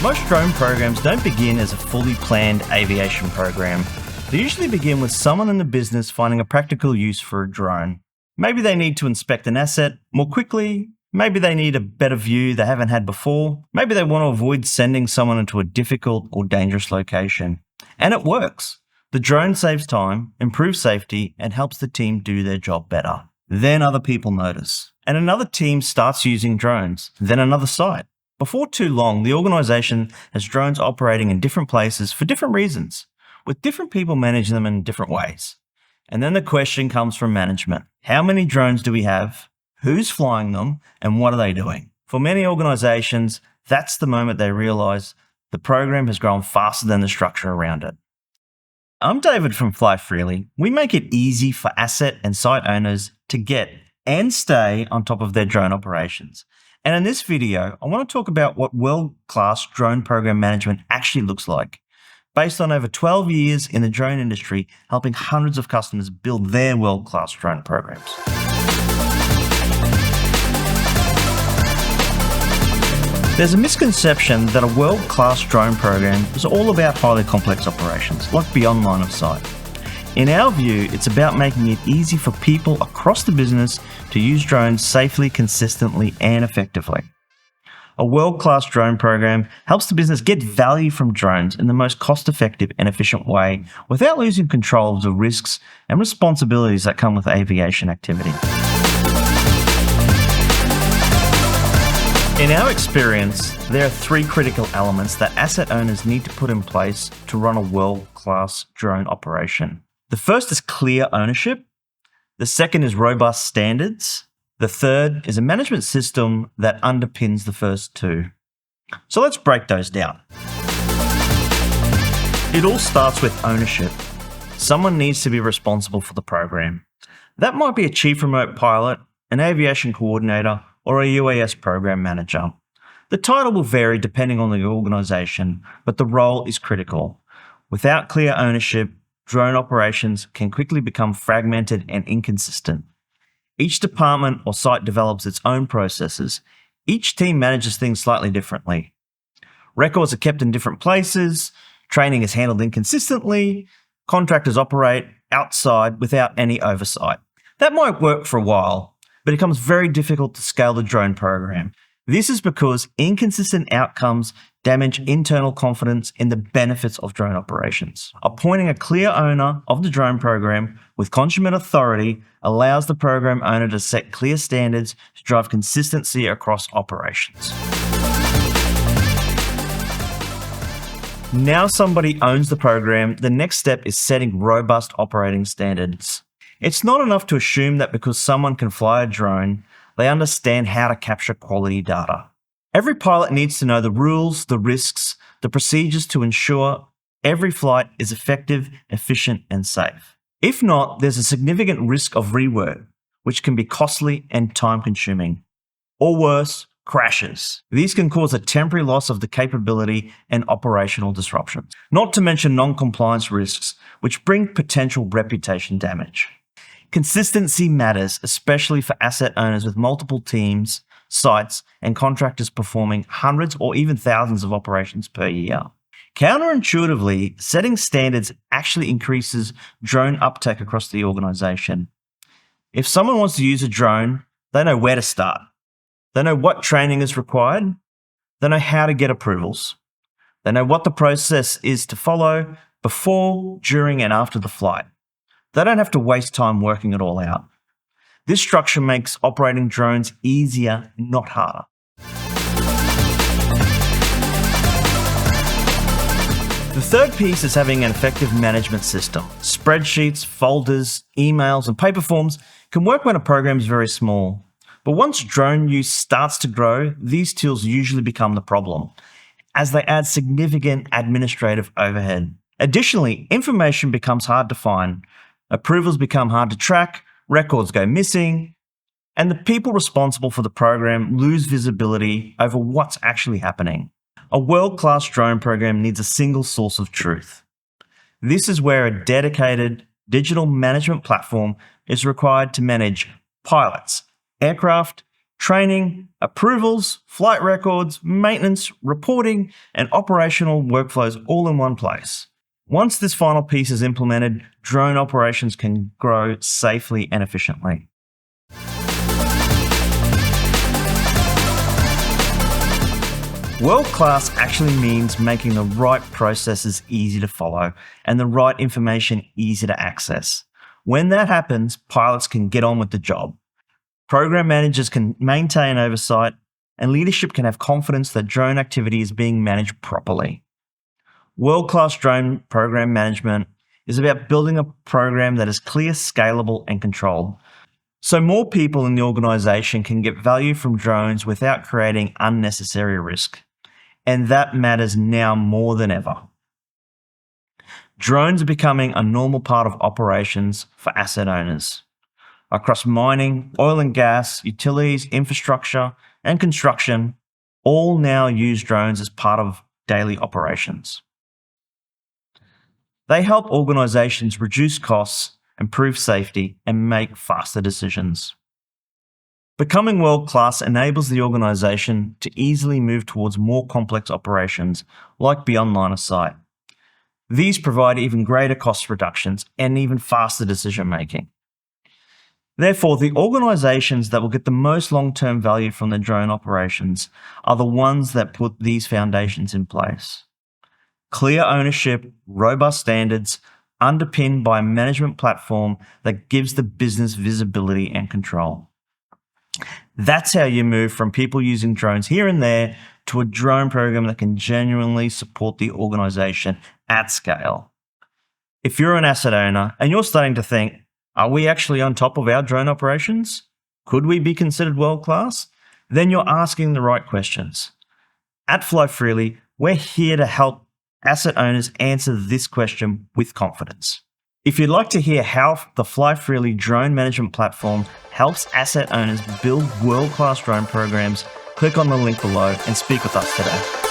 Most drone programs don't begin as a fully planned aviation program. They usually begin with someone in the business finding a practical use for a drone. Maybe they need to inspect an asset more quickly. Maybe they need a better view they haven't had before. Maybe they want to avoid sending someone into a difficult or dangerous location. And it works. The drone saves time, improves safety, and helps the team do their job better. Then other people notice. And another team starts using drones. Then another site. Before too long, the organisation has drones operating in different places for different reasons, with different people managing them in different ways. And then the question comes from management. How many drones do we have? Who's flying them? And what are they doing? For many organisations, that's the moment they realise the program has grown faster than the structure around it. I'm David from FlyFreely. We make it easy for asset and site owners to get and stay on top of their drone operations. And in this video, I want to talk about what world-class drone program management actually looks like, based on over 12 years in the drone industry, helping hundreds of customers build their world-class drone programs. There's a misconception that a world-class drone program is all about highly complex operations, like beyond line of sight. In our view, it's about making it easy for people across the business to use drones safely, consistently, and effectively. A world-class drone program helps the business get value from drones in the most cost-effective and efficient way without losing control of the risks and responsibilities that come with aviation activity. In our experience, there are three critical elements that asset owners need to put in place to run a world-class drone operation. The first is clear ownership. The second is robust standards. The third is a management system that underpins the first two. So let's break those down. It all starts with ownership. Someone needs to be responsible for the program. That might be a chief remote pilot, an aviation coordinator, or a UAS program manager. The title will vary depending on the organisation, but the role is critical. Without clear ownership, drone operations can quickly become fragmented and inconsistent. Each department or site develops its own processes. Each team manages things slightly differently. Records are kept in different places, training is handled inconsistently, contractors operate outside without any oversight. That might work for a while, but it becomes very difficult to scale the drone program. This is because inconsistent outcomes damage internal confidence in the benefits of drone operations. Appointing a clear owner of the drone program with consummate authority allows the program owner to set clear standards to drive consistency across operations. Now somebody owns the program, the next step is setting robust operating standards. It's not enough to assume that because someone can fly a drone, they understand how to capture quality data. Every pilot needs to know the rules, the risks, the procedures to ensure every flight is effective, efficient, and safe. If not, there's a significant risk of rework, which can be costly and time-consuming. Or worse, crashes. These can cause a temporary loss of the capability and operational disruptions. Not to mention non-compliance risks, which bring potential reputation damage. Consistency matters, especially for asset owners with multiple teams, sites, and contractors performing hundreds or even thousands of operations per year. Counterintuitively, setting standards actually increases drone uptake across the organisation. If someone wants to use a drone, they know where to start. They know what training is required. They know how to get approvals. They know what the process is to follow before, during, and after the flight. They don't have to waste time working it all out. This structure makes operating drones easier, not harder. The third piece is having an effective management system. Spreadsheets, folders, emails, and paper forms can work when a program is very small. But once drone use starts to grow, these tools usually become the problem, as they add significant administrative overhead. Additionally, information becomes hard to find. Approvals become hard to track, records go missing, and the people responsible for the program lose visibility over what's actually happening. A world-class drone program needs a single source of truth. This is where a dedicated digital management platform is required to manage pilots, aircraft, training, approvals, flight records, maintenance, reporting, and operational workflows all in one place. Once this final piece is implemented, drone operations can grow safely and efficiently. World-class actually means making the right processes easy to follow and the right information easy to access. When that happens, pilots can get on with the job. Program managers can maintain oversight, and leadership can have confidence that drone activity is being managed properly. World-class drone program management is about building a program that is clear, scalable, and controlled, so more people in the organization can get value from drones without creating unnecessary risk. And that matters now more than ever. Drones are becoming a normal part of operations for asset owners. Across mining, oil and gas, utilities, infrastructure, and construction, all now use drones as part of daily operations. They help organizations reduce costs, improve safety, and make faster decisions. Becoming world-class enables the organization to easily move towards more complex operations, like beyond line of sight. These provide even greater cost reductions and even faster decision-making. Therefore, the organizations that will get the most long-term value from their drone operations are the ones that put these foundations in place. Clear ownership, robust standards, underpinned by a management platform that gives the business visibility and control. That's how you move from people using drones here and there to a drone program that can genuinely support the organization at scale. If you're an asset owner and you're starting to think, are we actually on top of our drone operations? Could we be considered world-class? Then you're asking the right questions. At FlyFreely, we're here to help asset owners answer this question with confidence. If you'd like to hear how the FlyFreely drone management platform helps asset owners build world-class drone programs, click on the link below and speak with us today.